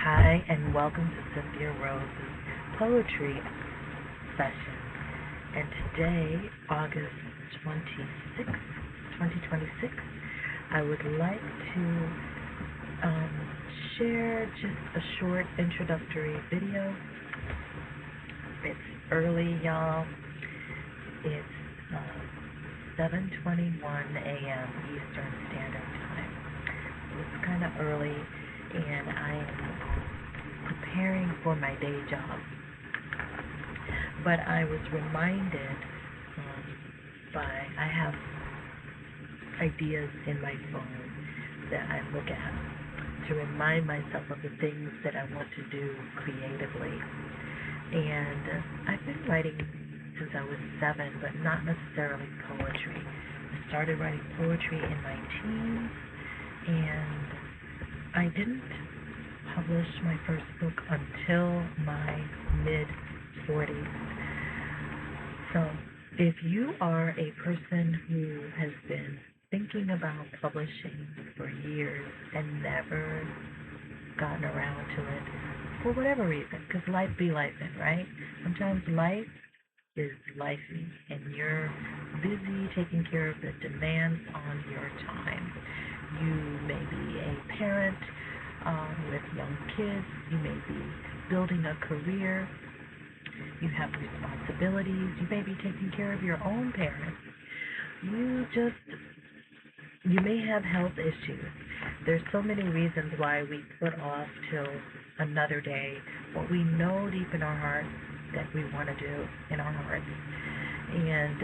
Hi, and welcome to Cynthia Rose's poetry session. And today, August 26th, 2026, I would like to share just a short introductory video. It's early, y'all. It's 7:21 a.m. Eastern Standard Time. So it's kind of early, and I am preparing for my day job. But I was reminded I have ideas in my phone that I look at to remind myself of the things that I want to do creatively. And I've been writing since I was 7, but not necessarily poetry. I started writing poetry in my teens, and I didn't publish my first book until my mid-40s. So if you are a person who has been thinking about publishing for years and never gotten around to it, for whatever reason, because life be lifing, right? Sometimes life is lifing, and you're busy taking care of the demands on your time. You may be a parent with young kids. You may be building a career. You have responsibilities. You may be taking care of your own parents. You may have health issues. There's so many reasons why we put off till another day what we know deep in our hearts that we want to do in our hearts. And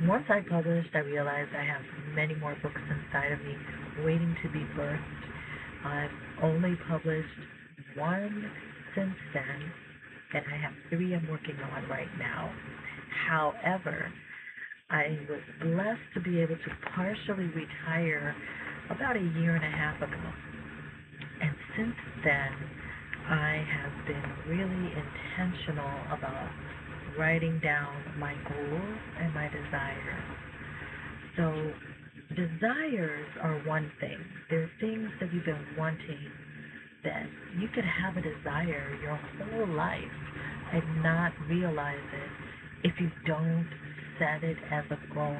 once I published, I realized I have many more books inside of me waiting to be birthed. I've only published one since then, and I have 3 I'm working on right now. However, I was blessed to be able to partially retire about a year and a half ago. And since then, I have been really intentional about writing down my goals and my desires. So desires are one thing. There are things that you've been wanting that you could have a desire your whole life and not realize it if you don't set it as a goal.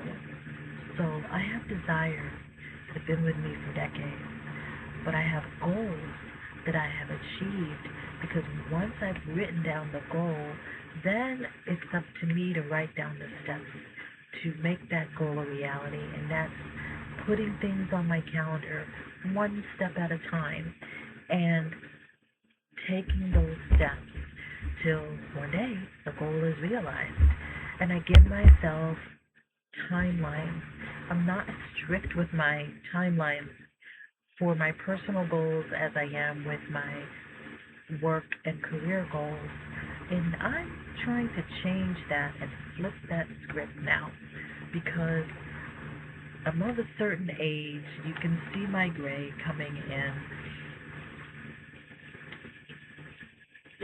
So I have desires that have been with me for decades, but I have goals that I have achieved because once I've written down the goal, then it's up to me to write down the steps to make that goal a reality, and that's putting things on my calendar one step at a time and taking those steps till one day the goal is realized. And I give myself timelines. I'm not as strict with my timelines for my personal goals as I am with my work and career goals. And I'm trying to change that and flip that script now because I'm of a certain age. You can see my gray coming in.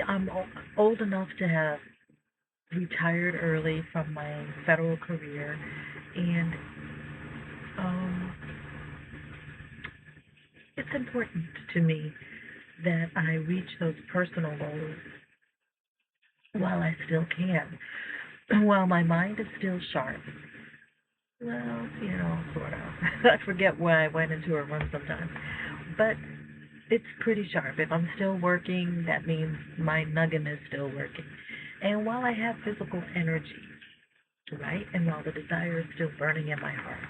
I'm old enough to have retired early from my federal career, and it's important to me that I reach those personal goals while I still can, while my mind is still sharp. Well, sort of. I forget why I went into a run sometimes. But it's pretty sharp. If I'm still working, that means my noggin is still working. And while I have physical energy, right, and while the desire is still burning in my heart.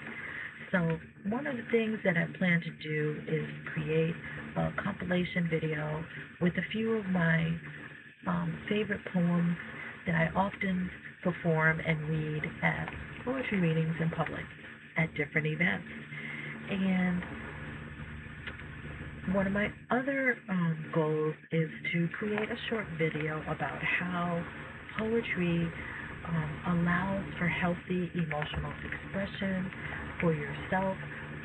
So one of the things that I plan to do is create a compilation video with a few of my favorite poems that I often perform and read at poetry readings in public at different events. And one of my other goals is to create a short video about how poetry allows for healthy emotional expression for yourself,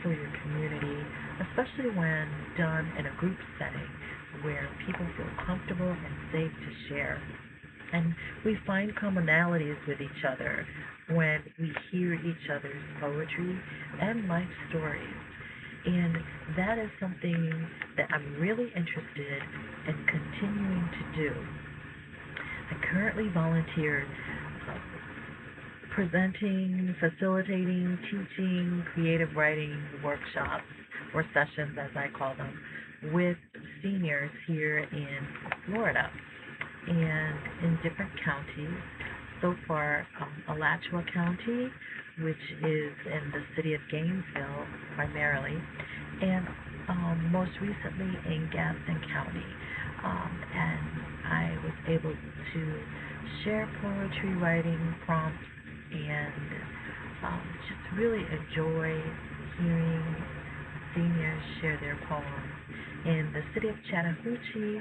for your community, especially when done in a group setting where people feel comfortable and safe to share. And we find commonalities with each other when we hear each other's poetry and life stories. And that is something that I'm really interested in continuing to do. I currently volunteer presenting, facilitating, teaching creative writing workshops or sessions, as I call them, with seniors here in Florida and in different counties. So far, Alachua County, which is in the city of Gainesville primarily, and most recently in Gaston County. And I was able to share poetry writing prompts and just really enjoy hearing seniors share their poems in the city of Chattahoochee,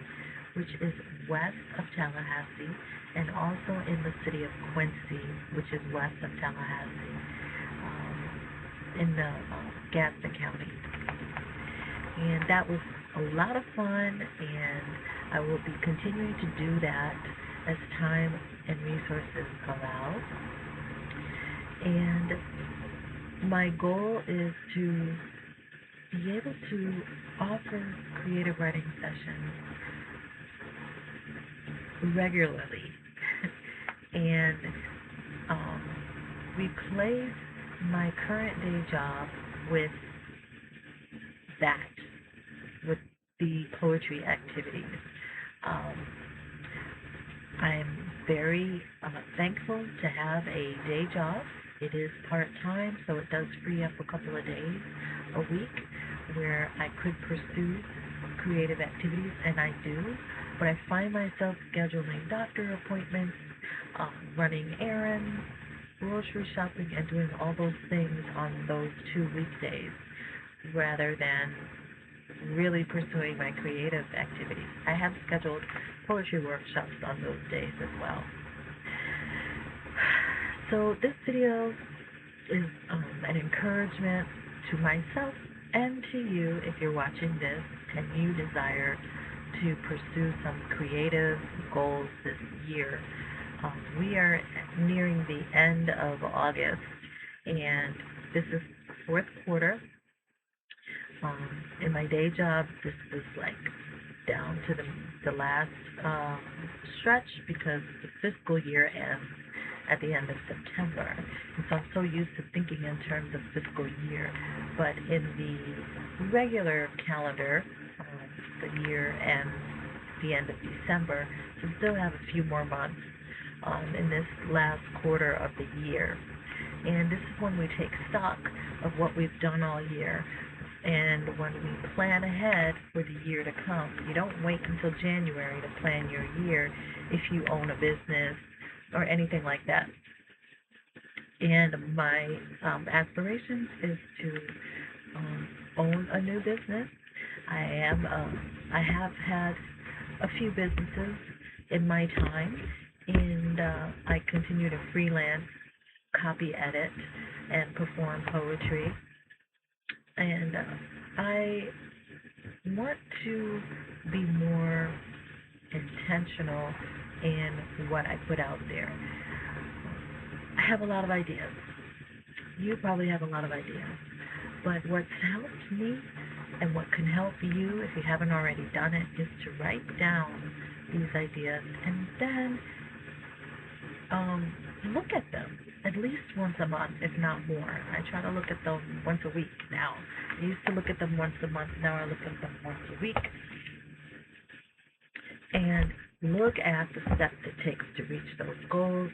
which is west of Tallahassee, and also in the city of Quincy, which is west of Tallahassee, in the Gaston County. And that was a lot of fun, and I will be continuing to do that as time and resources allow. And my goal is to be able to offer creative writing sessions regularly and replace my current day job with that, with the poetry activities. I'm very thankful to have a day job. It is part-time, so it does free up a couple of days a week where I could pursue creative activities, and I do, but I find myself scheduling doctor appointments, running errands, grocery shopping, and doing all those things on those 2 weekdays rather than really pursuing my creative activities. I have scheduled poetry workshops on those days as well. So this video is an encouragement to myself and to you if you're watching this and you desire to pursue some creative goals this year. We are nearing the end of August, and this is the fourth quarter. In my day job, this is like down to the last stretch because the fiscal year ends at the end of September. And so I'm so used to thinking in terms of fiscal year. But in the regular calendar, the year ends the end of December. So we still have a few more months in this last quarter of the year. And this is when we take stock of what we've done all year. And when we plan ahead for the year to come, you don't wait until January to plan your year if you own a business or anything like that. And my aspiration is to own a new business. I have had a few businesses in my time, and I continue to freelance, copy edit, and perform poetry. And I want to be more intentional in what I put out there. I have a lot of ideas. You probably have a lot of ideas. But what's helped me and what can help you, if you haven't already done it, is to write down these ideas and then look at them at least once a month, if not more. I try to look at them once a week now. I used to look at them once a month. Now I look at them once a week. And look at the steps it takes to reach those goals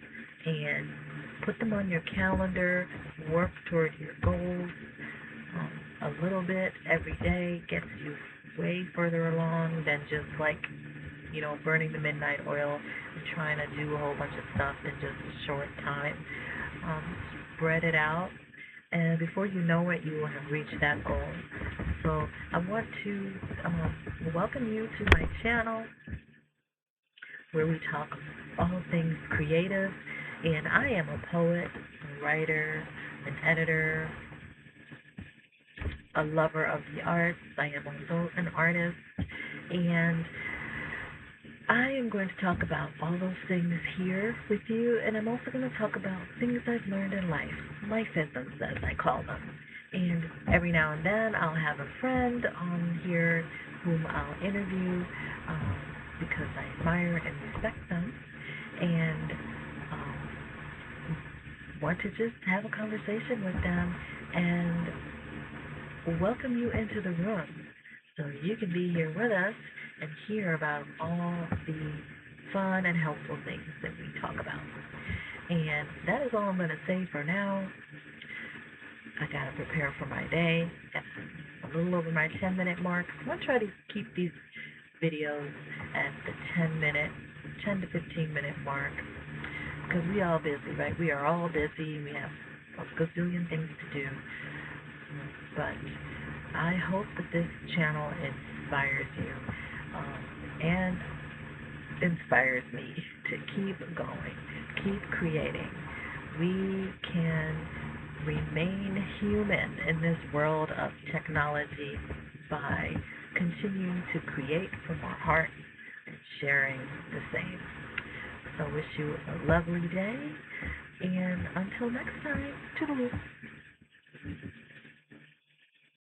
and put them on your calendar. Work toward your goals a little bit every day gets you way further along than just like, burning the midnight oil and trying to do a whole bunch of stuff in just a short time. Spread it out, and before you know it, you will have reached that goal. So I want to welcome you to my channel where we talk all things creative, and I am a poet, a writer, an editor, a lover of the arts. I am also an artist, and I am going to talk about all those things here with you, and I'm also going to talk about things I've learned in life, lifeisms as I call them. And Every now and then I'll have a friend on here whom I'll interview because I admire and respect them, and want to just have a conversation with them and welcome you into the room so you can be here with us and hear about all the fun and helpful things that we talk about. And that is all I'm going to say for now. I got to prepare for my day. Got a little over my 10-minute mark. I'm going to try to keep these videos at the 10 to 15-minute mark, because we all busy, right? We are all busy. We have a gazillion things to do. But I hope that this channel inspires you and inspires me to keep going, keep creating. We can remain human in this world of technology by continuing to create from our hearts and sharing the same. So I wish you a lovely day, and until next time, toodaloo.